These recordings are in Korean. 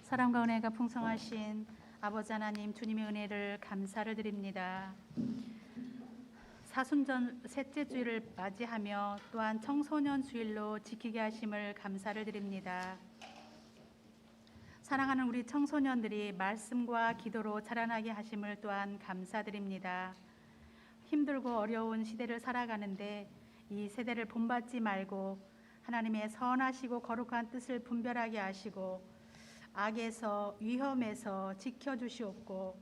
사랑과 은혜가 풍성하신 아버지 하나님, 주님의 은혜를 감사를 드립니다. 사순절 셋째 주일을 맞이하며 또한 청소년 주일로 지키게 하심을 감사를 드립니다. 사랑하는 우리 청소년들이 말씀과 기도로 자라나게 하심을 또한 감사드립니다. 힘들고 어려운 시대를 살아가는데 이 세대를 본받지 말고 하나님의 선하시고 거룩한 뜻을 분별하게 하시고 악에서 위험에서 지켜주시옵고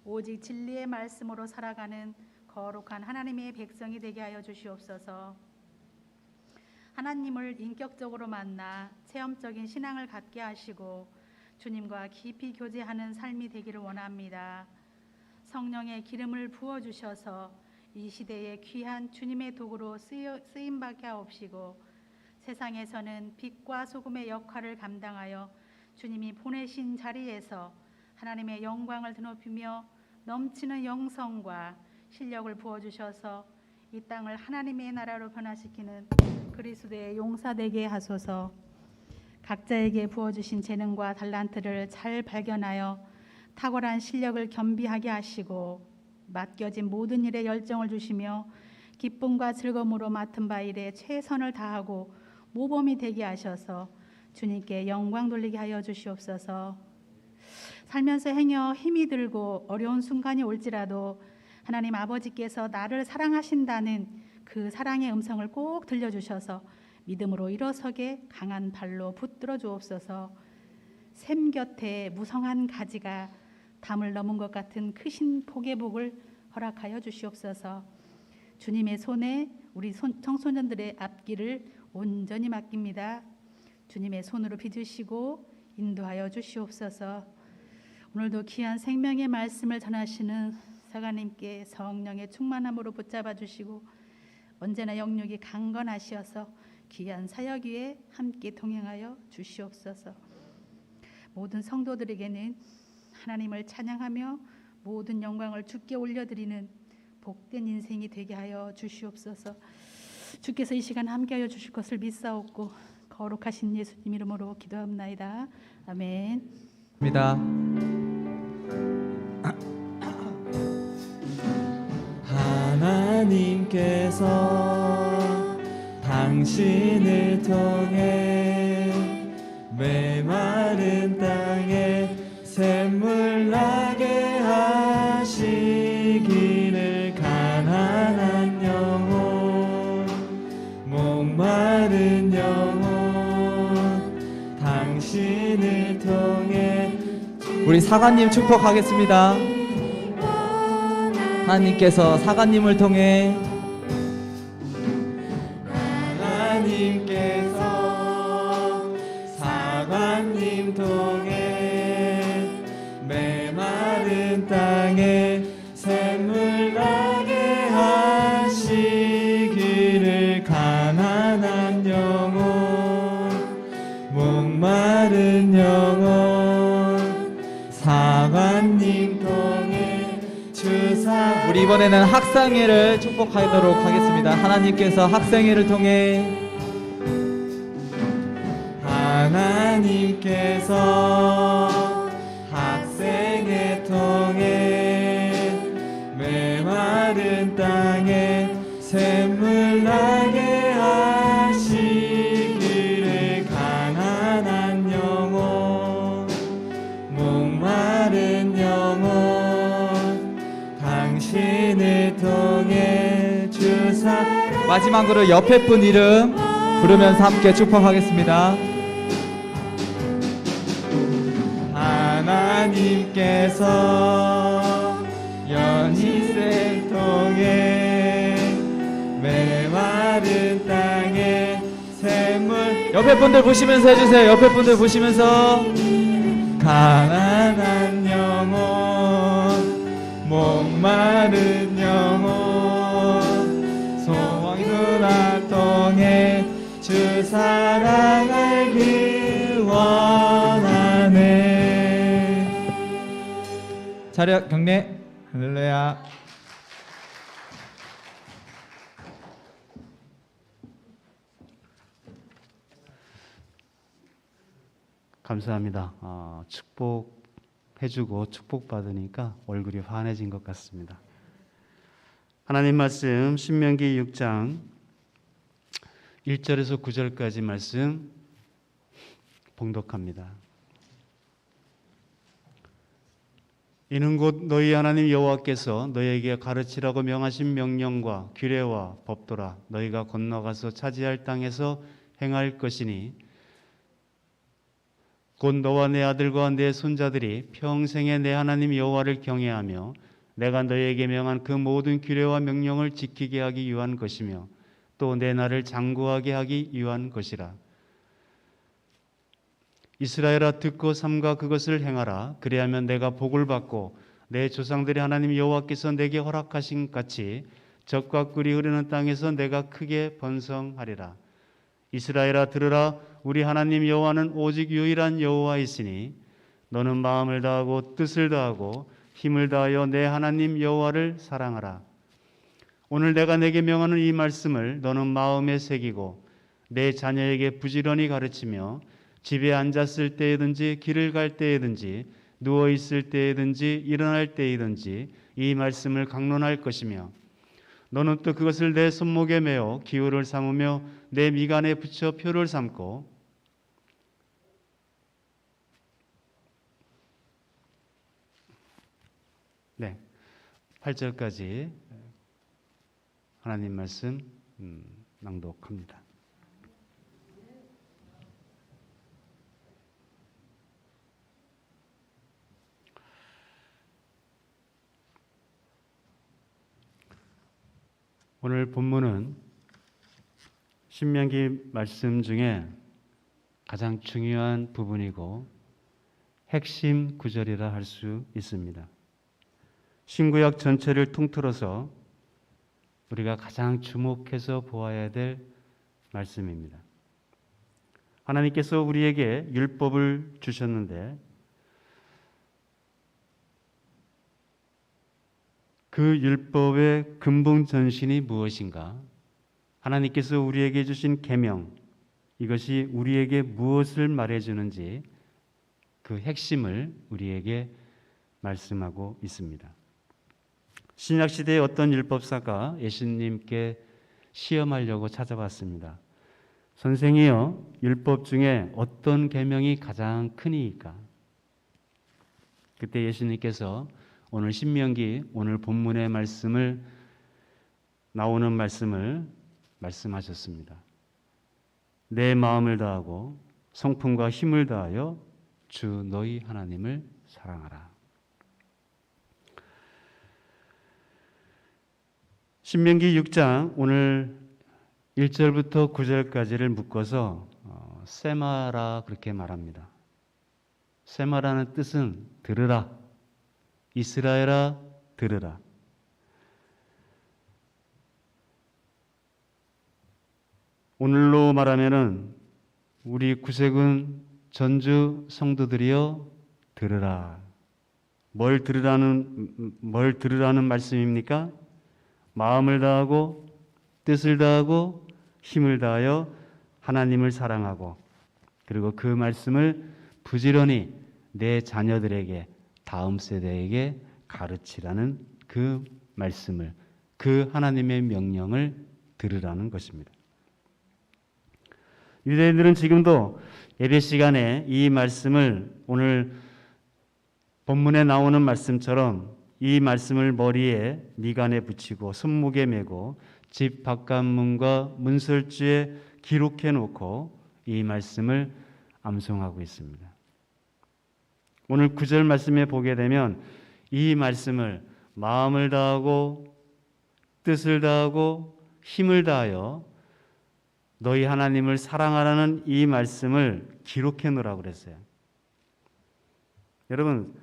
오직 진리의 말씀으로 살아가는 거룩한 하나님의 백성이 되게 하여 주시옵소서. 하나님을 인격적으로 만나 체험적인 신앙을 갖게 하시고 주님과 깊이 교제하는 삶이 되기를 원합니다. 성령의 기름을 부어주셔서 이 시대에 귀한 주님의 도구로 쓰임받게 하옵시고 세상에서는 빛과 소금의 역할을 감당하여 주님이 보내신 자리에서 하나님의 영광을 드높이며 넘치는 영성과 실력을 부어주셔서 이 땅을 하나님의 나라로 변화시키는 그리스도의 용사되게 하소서. 각자에게 부어주신 재능과 달란트를 잘 발견하여 탁월한 실력을 겸비하게 하시고 맡겨진 모든 일에 열정을 주시며 기쁨과 즐거움으로 맡은 바 일에 최선을 다하고 모범이 되게 하셔서 주님께 영광 돌리게 하여 주시옵소서. 살면서 행여 힘이 들고 어려운 순간이 올지라도 하나님 아버지께서 나를 사랑하신다는 그 사랑의 음성을 꼭 들려주셔서 믿음으로 일어서게 강한 발로 붙들어 주옵소서. 샘 곁에 무성한 가지가 담을 넘은 것 같은 크신 복의 복을 허락하여 주시옵소서. 주님의 손에 우리 청소년들의 앞길을 온전히 맡깁니다. 주님의 손으로 빚으시고 인도하여 주시옵소서. 오늘도 귀한 생명의 말씀을 전하시는 사관님께 성령의 충만함으로 붙잡아 주시고 언제나 영육이 강건하시어서 귀한 사역 위에 함께 동행하여 주시옵소서. 모든 성도들에게는 하나님을 찬양하며 모든 영광을 주께 올려드리는 복된 인생이 되게 하여 주시옵소서. 주께서 이 시간 함께하여 주실 것을 믿사옵고 거룩하신 예수님 이름으로 기도합나이다. 아멘. 입니다. 하나님께서 당신을 통해 메마른 땅에 샘물 나게 하시기를 가난한 영혼 목마른 영혼 당신을 통해 우리 사관님 축복하겠습니다. 하나님께서 사관님을 통해 하나님께서 사관님 통해 메마른 땅에 샘물 나게 하시기를 가난한 영혼 목마른 영혼 사관님 통해 주사. 우리 이번에는 학생회를 축복하도록 하겠습니다. 하나님께서 학생회를 통해 하나님께서 학생회 통해 메마른 땅에 샘물 나게 하시기를 가난한 영혼 목마른 영혼 당신을 통해 주사. 마지막으로 옆에 분 이름 부르면서 함께 축복하겠습니다. 하나님께서 연희생 통해 메마른 땅에 샘물. 옆에 분들 보시면서 해주세요. 옆에 분들 보시면서 가난한 영혼 목마른 영혼 소망이 누나 통해 주 사랑 알기 원하네. 자리 경례. 할렐루야. 감사합니다. 축복해주고 축복받으니까 얼굴이 환해진 것 같습니다. 하나님 말씀 신명기 6장 1절에서 9절까지 말씀 봉독합니다. 이는 곧 너희 하나님 여호와께서 너희에게 가르치라고 명하신 명령과 규례와 법도라. 너희가 건너가서 차지할 땅에서 행할 것이니 곧 너와 내 아들과 내 손자들이 평생에 내 하나님 여호와를 경외하며 내가 너희에게 명한 그 모든 규례와 명령을 지키게 하기 위한 것이며 또 내 날을 장구하게 하기 위한 것이라. 이스라엘아 듣고 삼가 그것을 행하라. 그리하면 내가 복을 받고 내 조상들의 하나님 여호와께서 내게 허락하신 같이 젖과 꿀이 흐르는 땅에서 내가 크게 번성하리라. 이스라엘아 들으라. 우리 하나님 여호와는 오직 유일한 여호와이시니 너는 마음을 다하고 뜻을 다하고 힘을 다하여 내 하나님 여호와를 사랑하라. 오늘 내가 내게 명하는 이 말씀을 너는 마음에 새기고 내 자녀에게 부지런히 가르치며 집에 앉았을 때이든지 길을 갈 때이든지 누워 있을 때이든지 일어날 때이든지 이 말씀을 강론할 것이며 너는 또 그것을 내 손목에 메어 기호를 삼으며 내 미간에 붙여 표를 삼고 네, 8절까지 하나님 말씀 낭독합니다. 오늘 본문은 신명기 말씀 중에 가장 중요한 부분이고 핵심 구절이라 할 수 있습니다. 신구약 전체를 통틀어서 우리가 가장 주목해서 보아야 될 말씀입니다. 하나님께서 우리에게 율법을 주셨는데 그 율법의 근본 전신이 무엇인가? 하나님께서 우리에게 주신 계명, 이것이 우리에게 무엇을 말해주는지 그 핵심을 우리에게 말씀하고 있습니다. 신약시대의 어떤 율법사가 예수님께 시험하려고 찾아왔습니다. 선생이여, 율법 중에 어떤 계명이 가장 크니까? 그때 예수님께서 오늘 신명기 오늘 본문의 말씀을 나오는 말씀을 말씀하셨습니다. 내 마음을 다하고 성품과 힘을 다하여 주 너희 하나님을 사랑하라. 신명기 6장 오늘 1절부터 9절까지를 묶어서 세마라 그렇게 말합니다. 세마라는 뜻은 들으라. 이스라엘아 들으라. 오늘로 말하면은 우리 구세군 전주 성도들이여 들으라. 뭘 들으라는 말씀입니까? 마음을 다하고 뜻을 다하고 힘을 다하여 하나님을 사랑하고 그리고 그 말씀을 부지런히 내 자녀들에게 다음 세대에게 가르치라는 그 말씀을 그 하나님의 명령을 들으라는 것입니다. 유대인들은 지금도 예배 시간에 이 말씀을 오늘 본문에 나오는 말씀처럼 이 말씀을 머리에 미간에 붙이고 손목에 메고 집 바깥문과 문설주에 기록해 놓고 이 말씀을 암송하고 있습니다. 오늘 9절 말씀에 보게 되면 이 말씀을 마음을 다하고 뜻을 다하고 힘을 다하여 너희 하나님을 사랑하라는 이 말씀을 기록해 놓으라고 그랬어요. 여러분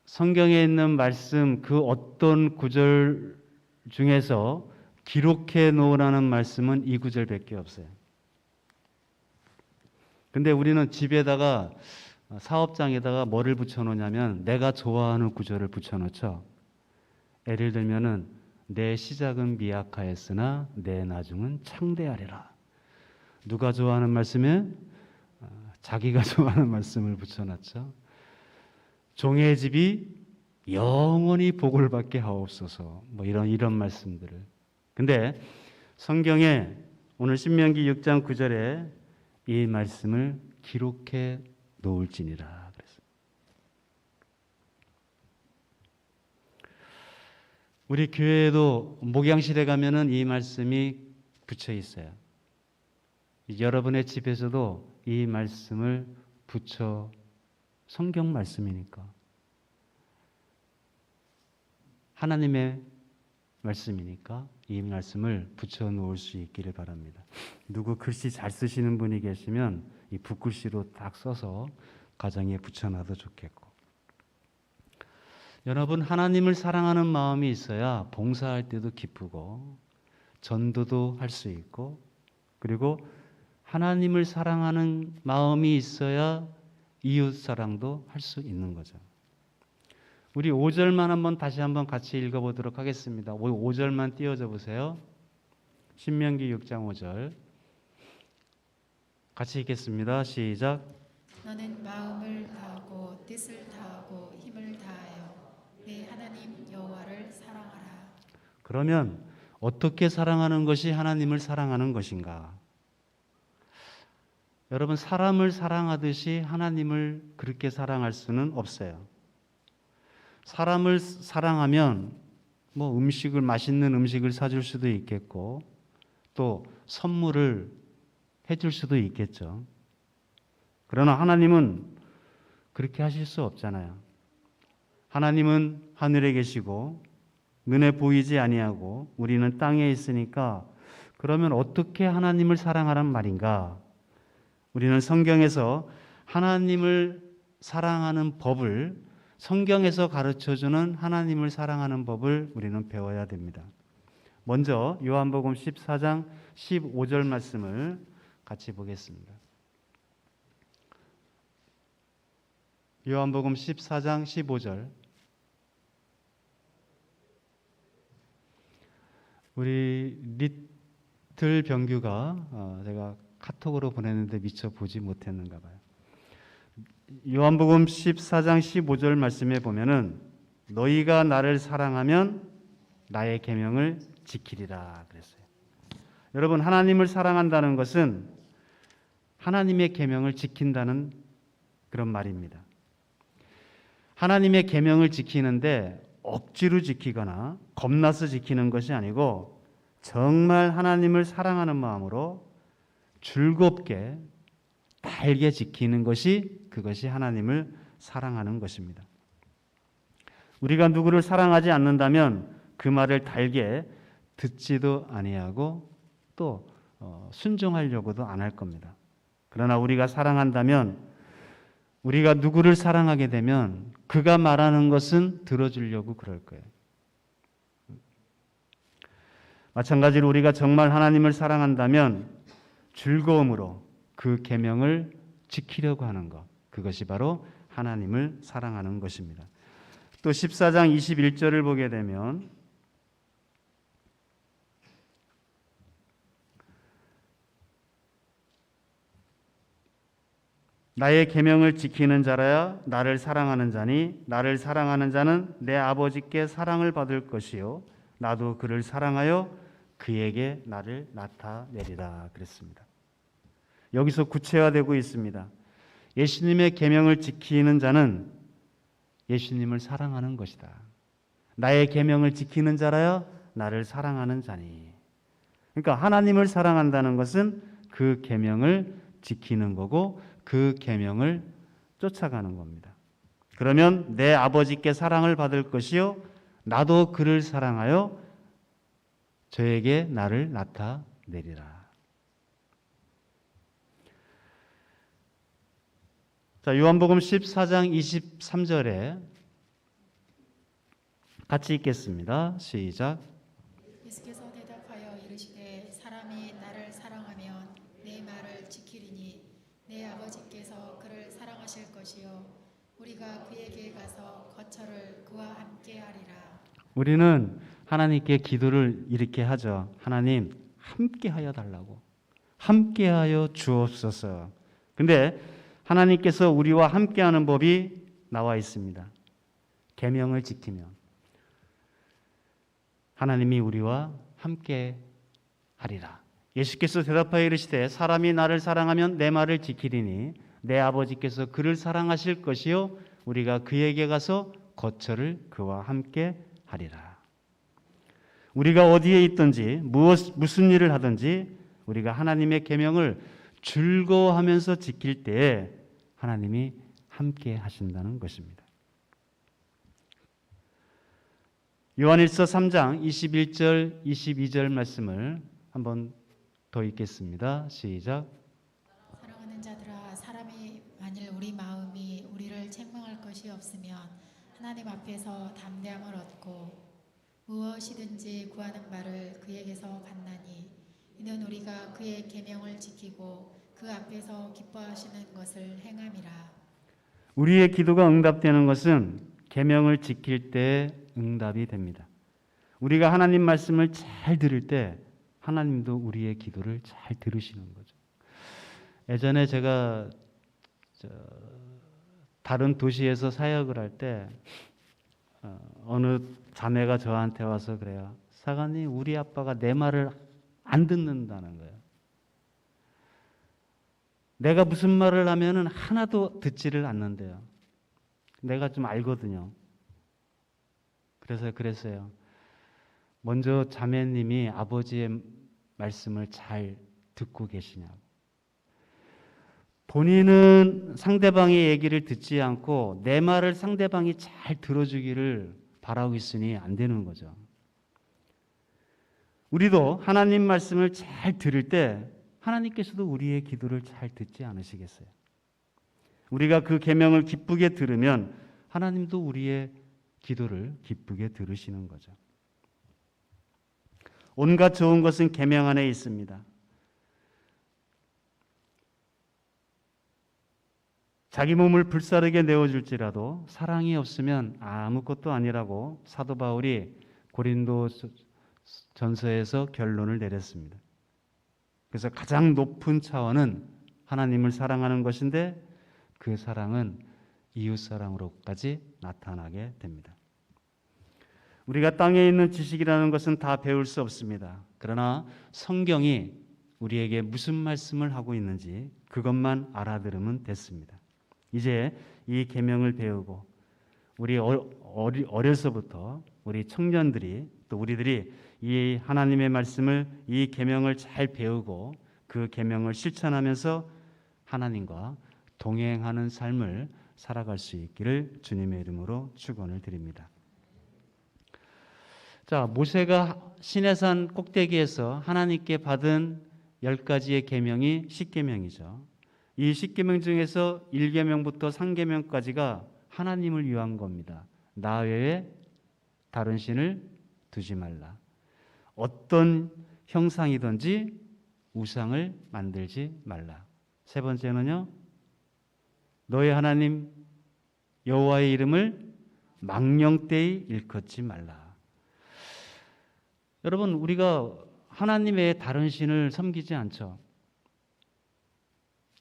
성경에 있는 말씀 그 어떤 구절 중에서 기록해 놓으라는 말씀은 이 구절밖에 없어요. 근데 우리는 집에다가 사업장에다가 뭐를 붙여놓냐면 내가 좋아하는 구절을 붙여놓죠. 예를 들면은 내 시작은 미약하였으나 내 나중은 창대하리라. 누가 좋아하는 말씀이에요? 자기가 좋아하는 말씀을 붙여놨죠. 종의 집이 영원히 복을 받게 하옵소서. 뭐 이런 말씀들을. 근데 성경에 오늘 신명기 6장 9절에 이 말씀을 기록해 놓을지니라 그랬어요. 우리 교회에도 목양실에 가면은 이 말씀이 붙여 있어요. 여러분의 집에서도 이 말씀을 붙여, 성경 말씀이니까 하나님의 말씀이니까 이 말씀을 붙여 놓을 수 있기를 바랍니다. 누구 글씨 잘 쓰시는 분이 계시면 이 붓글씨로 딱 써서 가정에 붙여놔도 좋겠고, 여러분 하나님을 사랑하는 마음이 있어야 봉사할 때도 기쁘고 전도도 할 수 있고, 그리고 하나님을 사랑하는 마음이 있어야 이웃 사랑도 할 수 있는 거죠. 우리 5절만 다시 한번 같이 읽어보도록 하겠습니다. 5절만 띄워줘 보세요. 신명기 6장 5절 같이 읽겠습니다. 시작. 너는 마음을 다하고 뜻을 다하고 힘을 다하여 내 하나님 여호와를 사랑하라. 그러면 어떻게 사랑하는 것이 하나님을 사랑하는 것인가? 여러분, 사람을 사랑하듯이 하나님을 그렇게 사랑할 수는 없어요. 사람을 사랑하면 뭐 맛있는 음식을 사줄 수도 있겠고 또 선물을 해줄 수도 있겠죠. 그러나 하나님은 그렇게 하실 수 없잖아요. 하나님은 하늘에 계시고 눈에 보이지 아니하고 우리는 땅에 있으니까, 그러면 어떻게 하나님을 사랑하란 말인가? 우리는 성경에서 하나님을 사랑하는 법을, 성경에서 가르쳐주는 하나님을 사랑하는 법을 우리는 배워야 됩니다. 먼저 요한복음 14장 15절 말씀을 같이 보겠습니다. 요한복음 14장 15절. 우리 리틀 병규가 제가 카톡으로 보냈는데 미처 보지 못했는가 봐요. 요한복음 14장 15절 말씀에 보면은 너희가 나를 사랑하면 나의 계명을 지키리라 그랬어요. 여러분, 하나님을 사랑한다는 것은 하나님의 계명을 지킨다는 그런 말입니다. 하나님의 계명을 지키는데 억지로 지키거나 겁나서 지키는 것이 아니고 정말 하나님을 사랑하는 마음으로 즐겁게 달게 지키는 것이, 그것이 하나님을 사랑하는 것입니다. 우리가 누구를 사랑하지 않는다면 그 말을 달게 듣지도 아니하고 또 순종하려고도 안 할 겁니다. 그러나 우리가 사랑한다면, 우리가 누구를 사랑하게 되면 그가 말하는 것은 들어주려고 그럴 거예요. 마찬가지로 우리가 정말 하나님을 사랑한다면 즐거움으로 그 계명을 지키려고 하는 것, 그것이 바로 하나님을 사랑하는 것입니다. 또 14장 21절을 보게 되면 나의 계명을 지키는 자라야 나를 사랑하는 자니 나를 사랑하는 자는 내 아버지께 사랑을 받을 것이요 나도 그를 사랑하여 그에게 나를 나타내리라 그랬습니다. 여기서 구체화되고 있습니다. 예수님의 계명을 지키는 자는 예수님을 사랑하는 것이다. 나의 계명을 지키는 자라야 나를 사랑하는 자니. 그러니까 하나님을 사랑한다는 것은 그 계명을 지키는 거고 그 계명을 쫓아가는 겁니다. 그러면 내 아버지께 사랑을 받을 것이요 나도 그를 사랑하여 저에게 나를 나타내리라. 자, 요한복음 14장 23절에 같이 읽겠습니다. 시작. 예수께서 대답하여 이르시되 사람이 나를 사랑하면 내 말을 지키리니 내 아버지께서 그를 사랑하실 것이요 우리가 그에게 가서 거처를 그와 함께 하리라. 우리는 하나님께 기도를 이렇게 하죠. 하나님, 함께 하여 달라고. 함께 하여 주옵소서. 근데 하나님께서 우리와 함께하는 법이 나와 있습니다. 계명을 지키면 하나님이 우리와 함께 하리라. 예수께서 대답하여 이르시되 사람이 나를 사랑하면 내 말을 지키리니 내 아버지께서 그를 사랑하실 것이요 우리가 그에게 가서 거처를 그와 함께 하리라. 우리가 어디에 있든지 무슨 일을 하든지 우리가 하나님의 계명을 즐거워하면서 지킬 때에 하나님이 함께 하신다는 것입니다. 요한일서 3장 21절 22절 말씀을 한번 더 읽겠습니다. 시작. 사랑하는 자들아, 사람이 만일 우리 마음이 우리를 책망할 것이 없으면 하나님 앞에서 담대함을 얻고 무엇이든지 구하는 바를 그에게서 받나니 이는 우리가 그의 계명을 지키고 그 앞에서 기뻐하시는 것을 행함이라. 우리의 기도가 응답되는 것은 계명을 지킬 때 응답이 됩니다. 우리가 하나님 말씀을 잘 들을 때 하나님도 우리의 기도를 잘 들으시는 거죠. 예전에 제가 다른 도시에서 사역을 할 때 어느 자매가 저한테 와서 그래요. 사관님, 우리 아빠가 내 말을 안 듣는다는 거예요. 내가 무슨 말을 하면은 하나도 듣지를 않는데요. 내가 좀 알거든요. 그래서 그랬어요. 먼저 자매님이 아버지의 말씀을 잘 듣고 계시냐고. 본인은 상대방의 얘기를 듣지 않고 내 말을 상대방이 잘 들어주기를 바라고 있으니 안 되는 거죠. 우리도 하나님 말씀을 잘 들을 때 하나님께서도 우리의 기도를 잘 듣지 않으시겠어요? 우리가 그 계명을 기쁘게 들으면 하나님도 우리의 기도를 기쁘게 들으시는 거죠. 온갖 좋은 것은 계명 안에 있습니다. 자기 몸을 불사르게 내어줄지라도 사랑이 없으면 아무것도 아니라고 사도 바울이 고린도 전서에서 결론을 내렸습니다. 그래서 가장 높은 차원은 하나님을 사랑하는 것인데 그 사랑은 이웃사랑으로까지 나타나게 됩니다. 우리가 땅에 있는 지식이라는 것은 다 배울 수 없습니다. 그러나 성경이 우리에게 무슨 말씀을 하고 있는지 그것만 알아들으면 됐습니다. 이제 이 계명을 배우고 우리 어려서부터 우리 청년들이 또 우리들이 이 하나님의 말씀을 이 계명을 잘 배우고 그 계명을 실천하면서 하나님과 동행하는 삶을 살아갈 수 있기를 주님의 이름으로 축원을 드립니다. 자, 모세가 시내산 꼭대기에서 하나님께 받은 10가지의 계명이 10계명이죠. 이 10계명 중에서 1계명부터 3계명까지가 하나님을 위한 겁니다. 나 외에 다른 신을 두지 말라. 어떤 형상이든지 우상을 만들지 말라. 세 번째는요, 너의 하나님 여호와의 이름을 망령되이 일컫지 말라. 여러분, 우리가 하나님 외에 다른 신을 섬기지 않죠.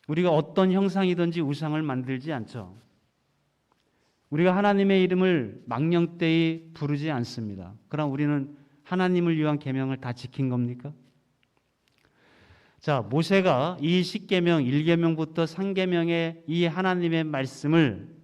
우리가 어떤 형상이든지 우상을 만들지 않죠. 우리가 하나님의 이름을 망령되이 부르지 않습니다. 그럼 우리는 하나님을 위한 계명을 다 지킨 겁니까? 자, 모세가 이 10계명, 1계명부터 3계명의 이 하나님의 말씀을,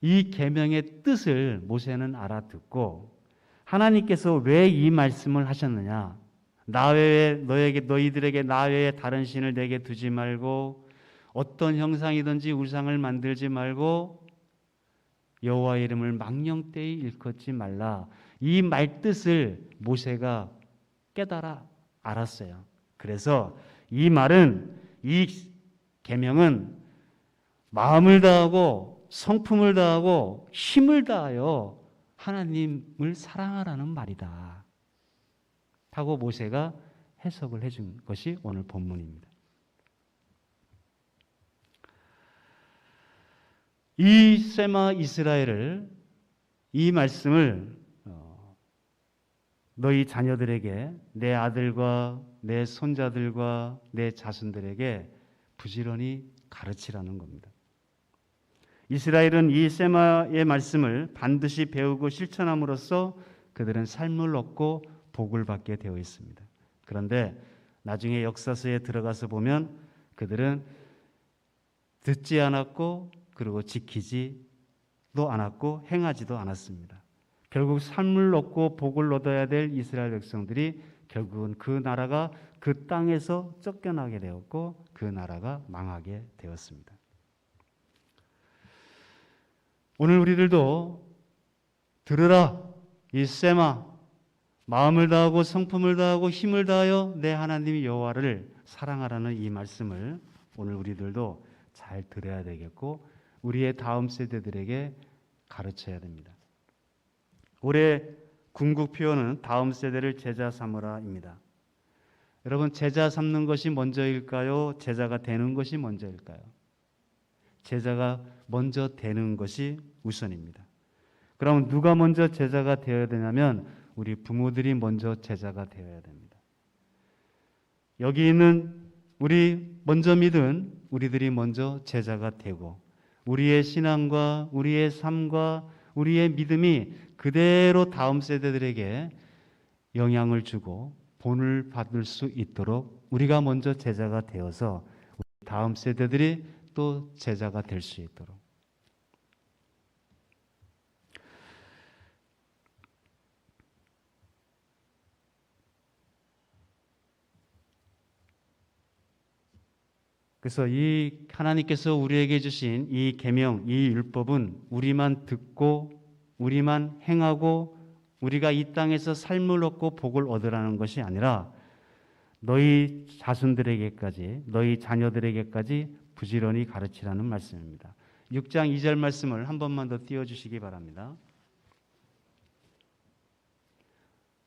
이 계명의 뜻을 모세는 알아듣고 하나님께서 왜 이 말씀을 하셨느냐? 나 외에 너희들에게 나 외에 다른 신을 내게 두지 말고 어떤 형상이든지 우상을 만들지 말고 여호와의 이름을 망령되이 일컫지 말라. 이 말뜻을 모세가 깨달아 알았어요. 그래서 이 말은, 이 계명은 마음을 다하고 성품을 다하고 힘을 다하여 하나님을 사랑하라는 말이다 하고 모세가 해석을 해준 것이 오늘 본문입니다. 이 세마 이스라엘을, 이 말씀을 너희 자녀들에게, 내 아들과 내 손자들과 내 자손들에게 부지런히 가르치라는 겁니다. 이스라엘은 이 세마의 말씀을 반드시 배우고 실천함으로써 그들은 삶을 얻고 복을 받게 되어 있습니다. 그런데 나중에 역사서에 들어가서 보면 그들은 듣지 않았고 그리고 지키지도 않았고 행하지도 않았습니다. 결국 삶을 얻고 복을 얻어야 될 이스라엘 백성들이 결국은 그 나라가 그 땅에서 쫓겨나게 되었고 그 나라가 망하게 되었습니다. 오늘 우리들도 들으라 이 세마 마음을 다하고 성품을 다하고 힘을 다하여 내 하나님 여호와를 사랑하라는 이 말씀을 오늘 우리들도 잘 들어야 되겠고 우리의 다음 세대들에게 가르쳐야 됩니다. 올해 궁극 표어는 다음 세대를 제자 삼으라입니다. 여러분 제자 삼는 것이 먼저일까요? 제자가 되는 것이 먼저일까요? 제자가 먼저 되는 것이 우선입니다. 그럼 누가 먼저 제자가 되어야 되냐면 우리 부모들이 먼저 제자가 되어야 됩니다. 여기 있는 우리 먼저 믿은 우리들이 먼저 제자가 되고 우리의 신앙과 우리의 삶과 우리의 믿음이 그대로 다음 세대들에게 영향을 주고 본을 받을 수 있도록 우리가 먼저 제자가 되어서 다음 세대들이 또 제자가 될 수 있도록. 그래서 이 하나님께서 우리에게 주신 이 계명, 이 율법은 우리만 듣고 우리만 행하고 우리가 이 땅에서 삶을 얻고 복을 얻으라는 것이 아니라 너희 자손들에게까지 너희 자녀들에게까지 부지런히 가르치라는 말씀입니다. 6장 2절 말씀을 한 번만 더 띄워주시기 바랍니다.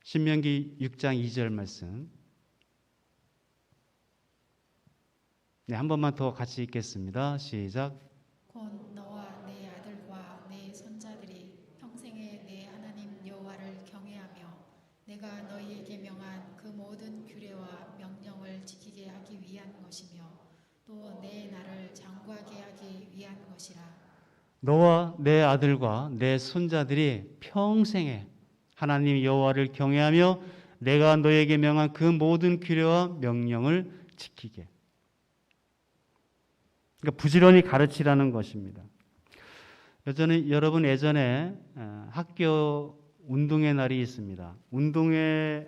신명기 6장 2절 말씀. 네, 한 번만 더 같이 읽겠습니다. 시작. 곧 너와 내 아들과 내 손자들이 평생에 내 하나님 여호와를 경외하며 내가 너희에게 명한 그 모든 규례와 명령을 지키게 하기 위한 것이며 또 내 나를 장구하게 하기 위한 것이라. 너와 내 아들과 내 손자들이 평생에 하나님 여호와를 경외하며 내가 너에게 명한 그 모든 규례와 명령을 지키게. 그러니까 부지런히 가르치라는 것입니다. 여러분 예전에 학교 운동회 날이 있습니다. 운동회를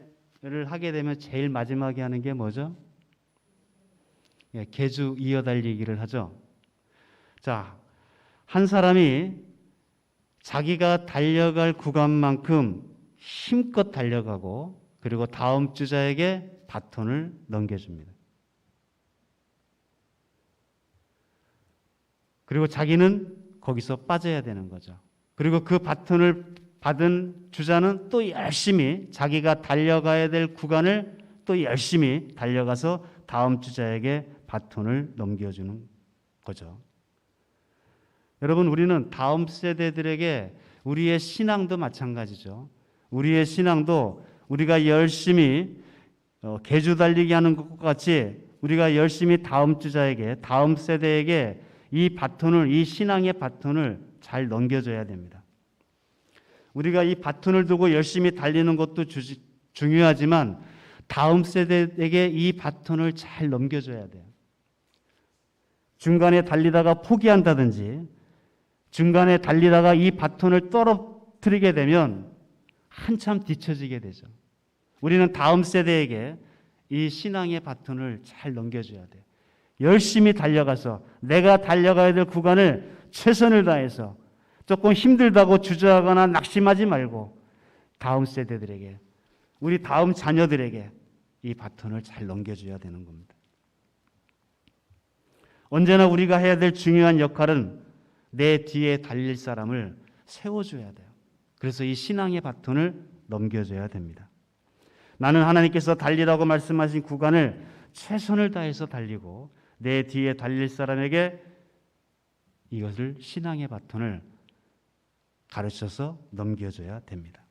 하게 되면 제일 마지막에 하는 게 뭐죠? 계주 이어 달리기를 하죠. 자, 한 사람이 자기가 달려갈 구간만큼 힘껏 달려가고 그리고 다음 주자에게 바톤을 넘겨줍니다. 그리고 자기는 거기서 빠져야 되는 거죠. 그리고 그 바톤을 받은 주자는 또 열심히 자기가 달려가야 될 구간을 또 열심히 달려가서 다음 주자에게 바톤을 넘겨주는 거죠. 여러분 우리는 다음 세대들에게 우리의 신앙도 마찬가지죠. 우리의 신앙도 우리가 열심히 계주 달리기 하는 것과 같이 우리가 열심히 다음 주자에게 다음 세대에게 이 바톤을 이 신앙의 바톤을 잘 넘겨줘야 됩니다. 우리가 이 바톤을 두고 열심히 달리는 것도 중요하지만 다음 세대에게 이 바톤을 잘 넘겨줘야 돼요. 중간에 달리다가 포기한다든지 중간에 달리다가 이 바톤을 떨어뜨리게 되면 한참 뒤처지게 되죠. 우리는 다음 세대에게 이 신앙의 바톤을 잘 넘겨줘야 돼요. 열심히 달려가서 내가 달려가야 될 구간을 최선을 다해서 조금 힘들다고 주저하거나 낙심하지 말고 다음 세대들에게 우리 다음 자녀들에게 이 바톤을 잘 넘겨줘야 되는 겁니다. 언제나 우리가 해야 될 중요한 역할은 내 뒤에 달릴 사람을 세워줘야 돼요. 그래서 이 신앙의 바톤을 넘겨줘야 됩니다. 나는 하나님께서 달리라고 말씀하신 구간을 최선을 다해서 달리고 내 뒤에 달릴 사람에게 이것을 신앙의 바톤을 가르쳐서 넘겨줘야 됩니다.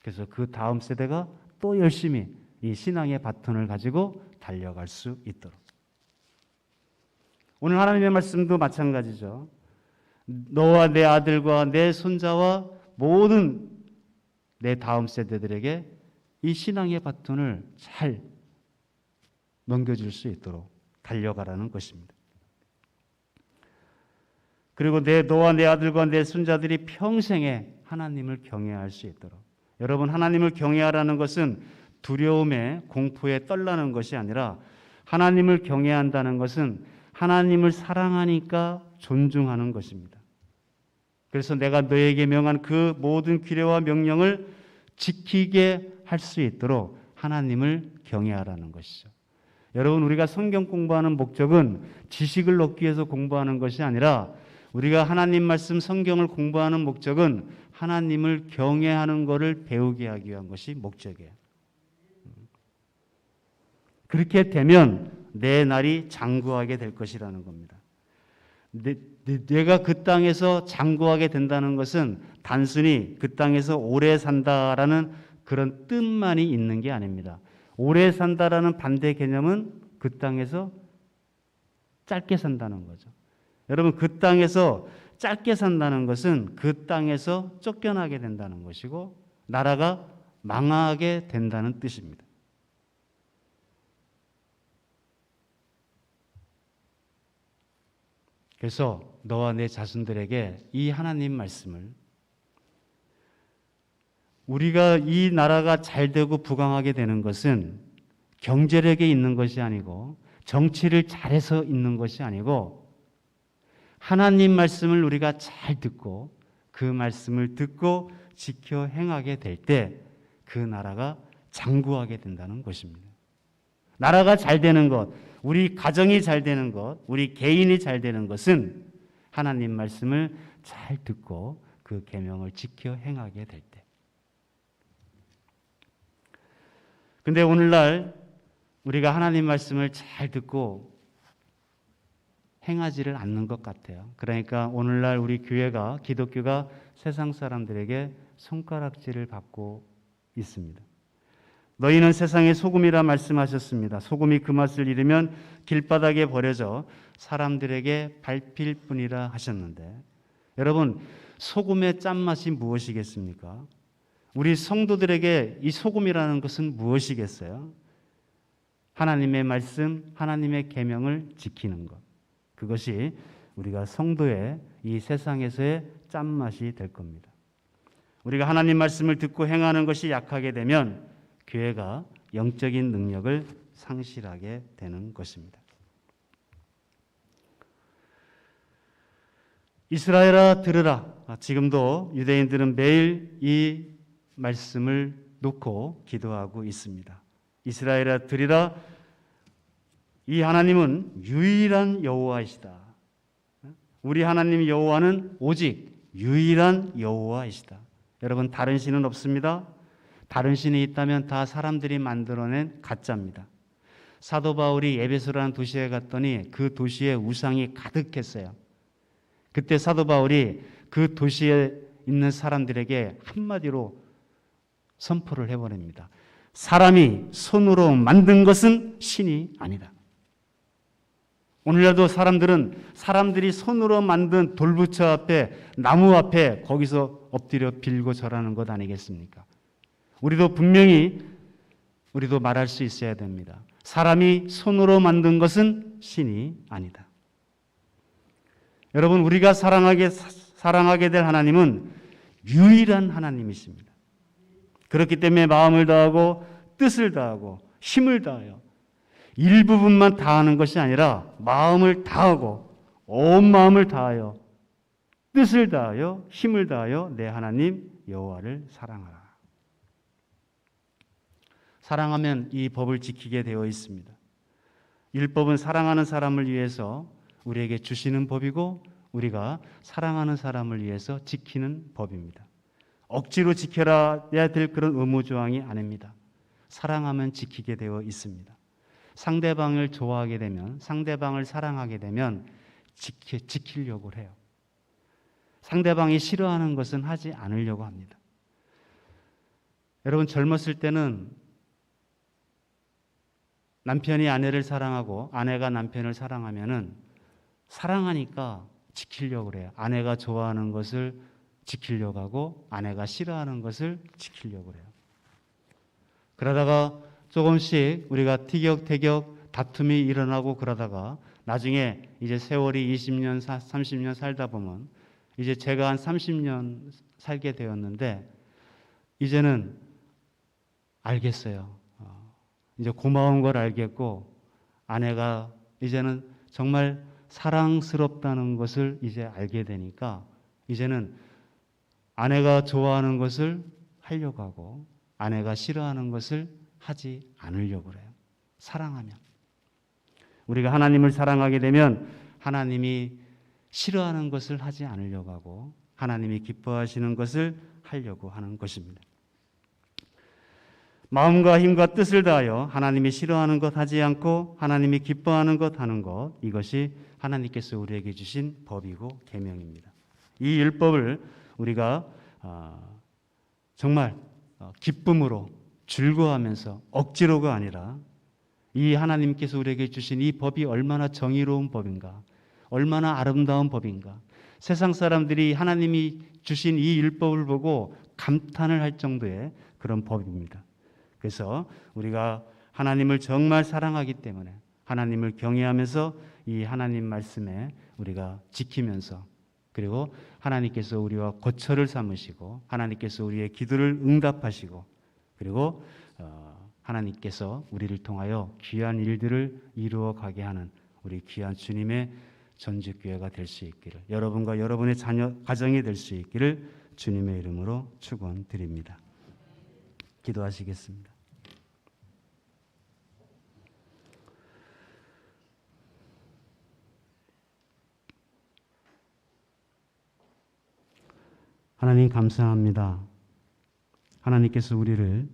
그래서 그 다음 세대가 또 열심히 이 신앙의 바톤을 가지고 달려갈 수 있도록. 오늘 하나님의 말씀도 마찬가지죠. 너와 내 아들과 내 손자와 모든 내 다음 세대들에게 이 신앙의 바톤을 잘 넘겨줄 수 있도록 달려가라는 것입니다. 그리고 너와 내 아들과 내 손자들이 평생에 하나님을 경외할 수 있도록. 여러분, 하나님을 경외하라는 것은 두려움에 공포에 떨라는 것이 아니라 하나님을 경외한다는 것은 하나님을 사랑하니까 존중하는 것입니다. 그래서 내가 너에게 명한 그 모든 규례와 명령을 지키게 할 수 있도록 하나님을 경외하라는 것이죠. 여러분, 우리가 성경 공부하는 목적은 지식을 얻기 위해서 공부하는 것이 아니라 우리가 하나님 말씀 성경을 공부하는 목적은 하나님을 경외하는 것을 배우게 하기 위한 것이 목적이에요. 그렇게 되면 내 날이 장구하게 될 것이라는 겁니다. 내가 그 땅에서 장구하게 된다는 것은 단순히 그 땅에서 오래 산다라는 그런 뜻만이 있는 게 아닙니다. 오래 산다라는 반대 개념은 그 땅에서 짧게 산다는 거죠. 여러분, 그 땅에서 짧게 산다는 것은 그 땅에서 쫓겨나게 된다는 것이고 나라가 망하게 된다는 뜻입니다. 그래서 너와 내 자손들에게 이 하나님 말씀을 우리가 이 나라가 잘 되고 부강하게 되는 것은 경제력에 있는 것이 아니고 정치를 잘해서 있는 것이 아니고 하나님 말씀을 우리가 잘 듣고 그 말씀을 듣고 지켜 행하게 될 때 그 나라가 장구하게 된다는 것입니다. 나라가 잘 되는 것, 우리 가정이 잘 되는 것, 우리 개인이 잘 되는 것은 하나님 말씀을 잘 듣고 그 계명을 지켜 행하게 될 때. 근데 오늘날 우리가 하나님 말씀을 잘 듣고 행하지를 않는 것 같아요. 그러니까 오늘날 우리 교회가, 기독교가 세상 사람들에게 손가락질을 받고 있습니다. 너희는 세상의 소금이라 말씀하셨습니다. 소금이 그 맛을 잃으면 길바닥에 버려져 사람들에게 밟힐 뿐이라 하셨는데, 여러분, 소금의 짠맛이 무엇이겠습니까? 우리 성도들에게 이 소금이라는 것은 무엇이겠어요? 하나님의 말씀, 하나님의 계명을 지키는 것. 그것이 우리가 성도의 이 세상에서의 짠맛이 될 겁니다. 우리가 하나님 말씀을 듣고 행하는 것이 약하게 되면 교회가 영적인 능력을 상실하게 되는 것입니다. 이스라엘아 들으라. 지금도 유대인들은 매일 이 말씀을 놓고 기도하고 있습니다. 이스라엘아 들으라. 이 하나님은 유일한 여호와이시다. 우리 하나님 여호와는 오직 유일한 여호와이시다. 여러분, 다른 신은 없습니다. 다른 신이 있다면 다 사람들이 만들어낸 가짜입니다. 사도 바울이 에베소라는 도시에 갔더니 그 도시에 우상이 가득했어요. 그때 사도 바울이 그 도시에 있는 사람들에게 한마디로 선포를 해버립니다. 사람이 손으로 만든 것은 신이 아니다. 오늘날도 사람들이 손으로 만든 돌부처 앞에, 나무 앞에 거기서 엎드려 빌고 절하는 것 아니겠습니까? 우리도 말할 수 있어야 됩니다. 사람이 손으로 만든 것은 신이 아니다. 여러분, 우리가 사랑하게 될 하나님은 유일한 하나님이십니다. 그렇기 때문에 마음을 다하고 뜻을 다하고 힘을 다하여 일부분만 다하는 것이 아니라 마음을 다하고 온 마음을 다하여 뜻을 다하여 힘을 다하여 내 하나님 여호와를 사랑하라. 사랑하면 이 법을 지키게 되어 있습니다. 율법은 사랑하는 사람을 위해서 우리에게 주시는 법이고 우리가 사랑하는 사람을 위해서 지키는 법입니다. 억지로 지켜야 될 그런 의무조항이 아닙니다. 사랑하면 지키게 되어 있습니다. 상대방을 좋아하게 되면, 상대방을 사랑하게 되면 지키려고 해요. 상대방이 싫어하는 것은 하지 않으려고 합니다. 여러분, 젊었을 때는 남편이 아내를 사랑하고 아내가 남편을 사랑하면은 사랑하니까 지키려고 그래요. 아내가 좋아하는 것을 지키려고 하고 아내가 싫어하는 것을 지키려고 그래요. 그러다가 조금씩 우리가 티격태격 다툼이 일어나고 그러다가 나중에 이제 세월이 20년, 30년 살다 보면 이제 제가 한 30년 살게 되었는데 이제는 알겠어요. 이제 고마운 걸 알겠고 아내가 이제는 정말 사랑스럽다는 것을 이제 알게 되니까 이제는 아내가 좋아하는 것을 하려고 하고 아내가 싫어하는 것을 하지 않으려고 그래요. 사랑하면. 우리가 하나님을 사랑하게 되면 하나님이 싫어하는 것을 하지 않으려고 하고 하나님이 기뻐하시는 것을 하려고 하는 것입니다. 마음과 힘과 뜻을 다하여 하나님이 싫어하는 것 하지 않고 하나님이 기뻐하는 것 하는 것, 이것이 하나님께서 우리에게 주신 법이고 계명입니다. 이 율법을 우리가 정말 기쁨으로 즐거워하면서 억지로가 아니라 이 하나님께서 우리에게 주신 이 법이 얼마나 정의로운 법인가, 얼마나 아름다운 법인가, 세상 사람들이 하나님이 주신 이 율법을 보고 감탄을 할 정도의 그런 법입니다. 그래서 우리가 하나님을 정말 사랑하기 때문에 하나님을 경외하면서 이 하나님 말씀에 우리가 지키면서 그리고 하나님께서 우리와 거처를 삼으시고 하나님께서 우리의 기도를 응답하시고 그리고 하나님께서 우리를 통하여 귀한 일들을 이루어 가게 하는 우리 귀한 주님의 전직교회가 될 수 있기를, 여러분과 여러분의 자녀 가정이 될 수 있기를 주님의 이름으로 축원드립니다. 기도하시겠습니다. 하나님 감사합니다. 하나님께서 우리를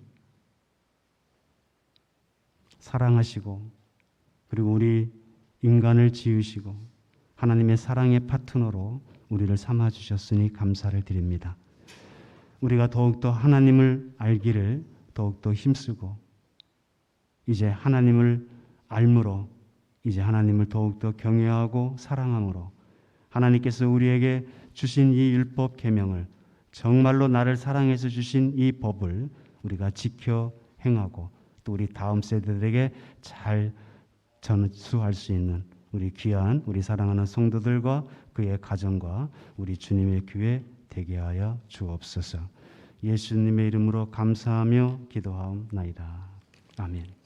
사랑하시고 그리고 우리 인간을 지으시고 하나님의 사랑의 파트너로 우리를 삼아주셨으니 감사를 드립니다. 우리가 더욱더 하나님을 알기를 더욱더 힘쓰고 이제 하나님을 알므로 이제 하나님을 더욱더 경외하고 사랑함으로 하나님께서 우리에게 주신 이 율법 계명을 정말로 나를 사랑해서 주신 이 법을 우리가 지켜 행하고 또 우리 다음 세대들에게 잘 전수할 수 있는 우리 귀한 우리 사랑하는 성도들과 그의 가정과 우리 주님의 교회 되게 하여 주옵소서. 예수님의 이름으로 감사하며 기도하옵나이다. 아멘.